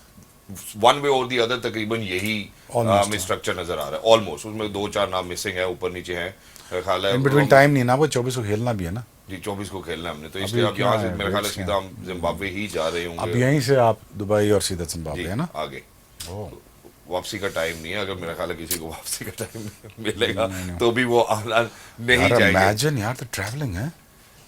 वन वे और दी अदर तकरीबन यही Almost, हमें स्ट्रक्चर नजर आ रहा है। ऑलमोस्ट उसमें 2-4 नाम मिसिंग है, ऊपर नीचे हैं। मेरा ख्याल है इन बिटवीन टाइम नहीं ना, वो 24 को खेलना भी है ना। जी 24 को खेलना है हमने, तो इसलिए अब क्या यहाँ से है, मेरे ख्याल है dates क्या सीधा हम जिम्बाब्वे ही जा रहे अब होंगे। यहीं से आप दुबई और सीधा जिम्बाब्वे जी है ना। आगे ओह, वापसी का टाइम नहीं है। अगर मेरा ख्याल है किसी को वापसी का टाइम मिलेगा तो भी वो आना नहीं यार चाहिए। इमेजिन यार द ट्रैवलिंग है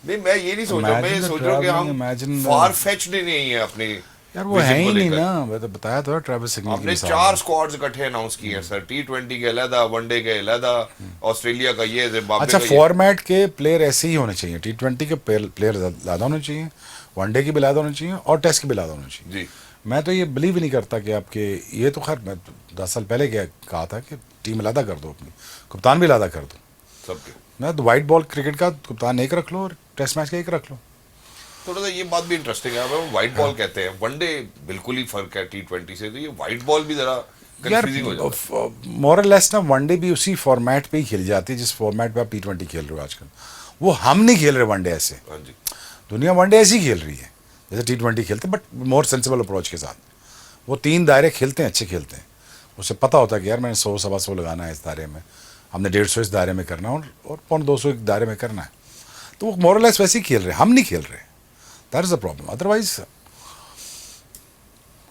नहीं, मैं ये नहीं सोच रहा, मैं ये Imagine the सोच रहा हूँ कि travelling, हम imagine the- फार फेच्ड नहीं है अपनी यार, वो vision है को ही नहीं लेकर। ना। मैं तो बताया था ट्रैवल सिग्नल की हमने मिसाल 4 है। स्क्वाड्स इकट्ठे अनाउंस किए हैं सर, T20 के अलहदा, वनडे के अलहदा, ऑस्ट्रेलिया का ये, जिम्बाब्वे अच्छा, का ये। फॉर्मेट के प्लेयर ऐसे ही होने चाहिए। T20 के प्लेयर ज़्यादा होने चाहिए, वनडे की भी ज़्यादा होने चाहिए और टेस्ट की भी ज़्यादा होने चाहिए। जी मैं तो ये बिलीव ही नहीं करता कि आपके, ये तो खैर मैं 10 साल पहले क्या कहा था कि टीम अलहदा कर दो, अपनी कप्तान भी अलहदा कर दो। सबके मैं तो वाइट बॉल क्रिकेट का कप्तान एक रख लो और टेस्ट मैच का एक रख लो। थोड़ा सा ये बात भी इंटरेस्टिंग है। वो व्हाइट बॉल कहते हैं, वनडे बिल्कुल ही फर्क है T20 से, तो ये व्हाइट बॉल भी जरा यार कंफ्यूजिंग हो जाता है। मोर लेस ना वनडे भी उसी फॉर्मेट पे ही खेली जाती है जिस फॉर्मेट पे आप T20 खेल रहे हो आजकल। वो हम नहीं खेल रहे वनडे ऐसे, हाँ जी, दुनिया वनडे ऐसी खेल रही है जैसे T20 खेलते, बट मोर सेंसिबल अप्रोच के साथ। वो 3 दायरे खेलते हैं, अच्छे खेलते हैं। उसे पता होता है कि यार मैंने 100 सवा 100 लगाना है इस दायरे में, हमने 150 इस दायरे में करना है और 200 एक दायरे में करना है। तो वो मोर लेस वैसे ही खेल रहे हैं, हम नहीं खेल रहे। That is the problem. Otherwise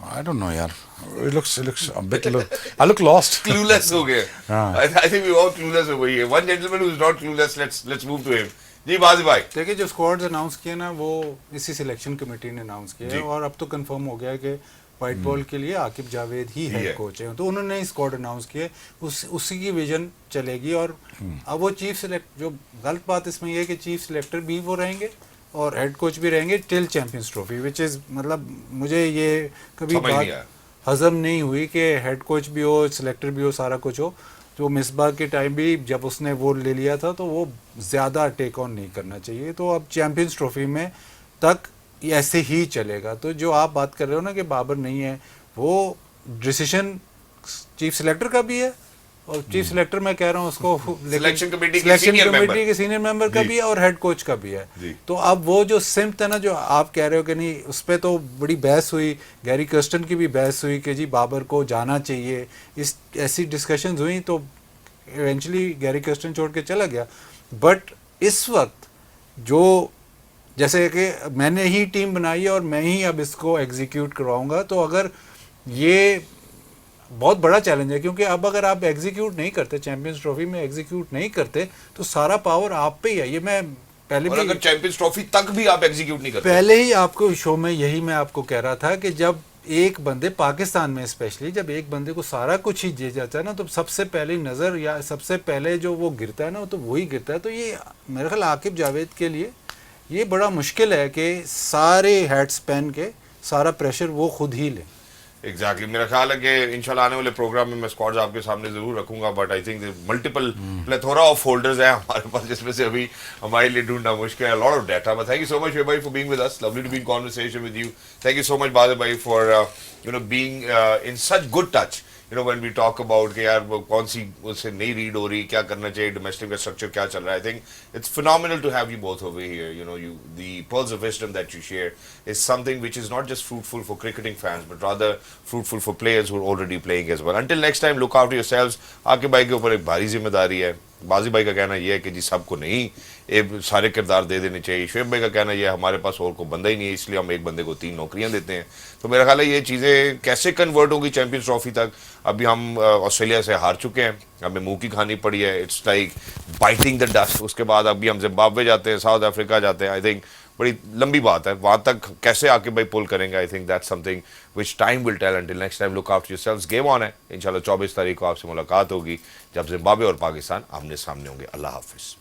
I don't know यार, it looks a bit I look lost. Clueless हो गए। हाँ। I think we all clueless हो गई है। One gentleman who is not clueless, let's move to him. जी बाजी भाई। देखिए, जो स्क्वाड्स अनाउंस किए ना वो इसी सिलेक्शन कमेटी ने अनाउंस किया जी। है, और अब तो कंफर्म हो गया है कि वाइट बॉल के लिए आकिब जावेद ही है। हेड कोच है, तो उन्होंने स्क्वाड अनाउंस किए, उसी की विजन चलेगी। और अब वो चीफ सिलेक्ट, जो गलत बात इसमें ये है कि चीफ सिलेक्टर भी वो रहेंगे और हेड कोच भी रहेंगे till champions trophy, which is, मतलब मुझे ये कभी समझ नहीं बात आया। हजम नहीं हुई कि हेड कोच भी हो, सिलेक्टर भी हो, सारा कुछ हो। जो मिसबाह के टाइम भी जब उसने वो ले लिया था तो वो ज़्यादा टेक ऑन नहीं करना चाहिए। तो अब चैंपियंस ट्रॉफी में तक ये ऐसे ही चलेगा। तो जो आप बात कर रहे हो ना कि बाबर नहीं है, वो डिसीजन चीफ सिलेक्टर का भी है, और चीफ सिलेक्टर मैं कह रहा हूँ उसको, Selection committee के सिलेक्शन senior member। कमेटी के सीनियर मेंबर का जी। भी है और हेड कोच का भी है। जी। तो अब वो जो सिम्त है ना, जो आप कह रहे हो कि नहीं, उस पर तो बड़ी बहस हुई, गैरी कर्स्टन की भी बहस हुई कि जी बाबर को जाना चाहिए, इस ऐसी डिस्कशंस हुई, तो इवेंचुअली गैरी कर्स्टन छोड़ के चला गया। बट इस वक्त जो, जैसे कि मैंने ही टीम बनाई है और मैं ही अब इसको एग्जीक्यूट करवाऊंगा, तो अगर ये बहुत बड़ा चैलेंज है, क्योंकि अब अगर आप एग्जीक्यूट नहीं करते, चैंपियंस ट्रॉफी में एग्जीक्यूट नहीं करते, तो सारा पावर आप पे ही है। ये मैं पहले और भी, अगर चैंपियंस ट्रॉफी तक भी आप एग्जीक्यूट नहीं करते, पहले ही आपको शो में यही मैं आपको कह रहा था कि जब एक बंदे, पाकिस्तान में स्पेशली, जब एक बंदे को सारा कुछ ही दे जाता है ना, तो सबसे पहले नज़र या सबसे पहले जो वो गिरता है ना, तो वही गिरता है। तो ये मेरे ख्याल आकिब जावेद के लिए ये बड़ा मुश्किल है कि सारे हेड्स पहन के सारा प्रेशर वो खुद ही ले। एग्जैक्टली। मेरा ख्याल है कि इंशाल्लाह आने वाले प्रोग्राम में मैं स्क्वाड्स आपके सामने जरूर रखूंगा, but I think multiple plethora of folders हैं हमारे पास, जिसमें से अभी हमारे लिए ढूंढना मुश्किल है। Lot of data, but thank you so much भाई for being with us, lovely to be in conversation with you. Thank you so much Badal भाई for you know being in such good touch you know when we talk about कि यार वो कौन सी उससे नहीं read हो रही, क्या करना चाहिए, डोमेस्टिक का स्ट्रक्चर क्या चल रहा है, I think it's phenomenal to have you both over here. You know, you the pearls of wisdom that you share is something which is not just fruitful for cricketing fans but rather fruitful for players who are already playing as well. Until next time, look after yourselves. आके भाई के ऊपर एक भारी जिम्मेदारी है. बाजी भाई का कहना यह है कि जी सबको नहीं ये सारे किरदार दे देने चाहिए. शुएब भाई का कहना यह हमारे पास और कोई बंदा ही नहीं है, इसलिए हम एक बंदे को 3 नौकरियां देते हैं. तो मेरा ख्याल है ये चीज़ें कैसे कन्वर्ट होगी चैंपियंस ट्रॉफी तक. अभी हम ऑस्ट्रेलिया से हार चुके हैं, हमें मुंह की खानी पड़ी है. It's like biting the dust. उसके बाद अभी हम जिम्बाब्वे जाते हैं, साउथ अफ्रीका जाते हैं. आई थिंक बड़ी लंबी बात है, वहां तक कैसे आके भाई पुल करेंगे. I think that's something which time will tell. Until next time, look after yourselves. Game on है. इंशाल्लाह 24 तारीख को आपसे मुलाकात होगी जब जिम्बाब्वे और पाकिस्तान आमने सामने होंगे. अल्लाह हाफिज़.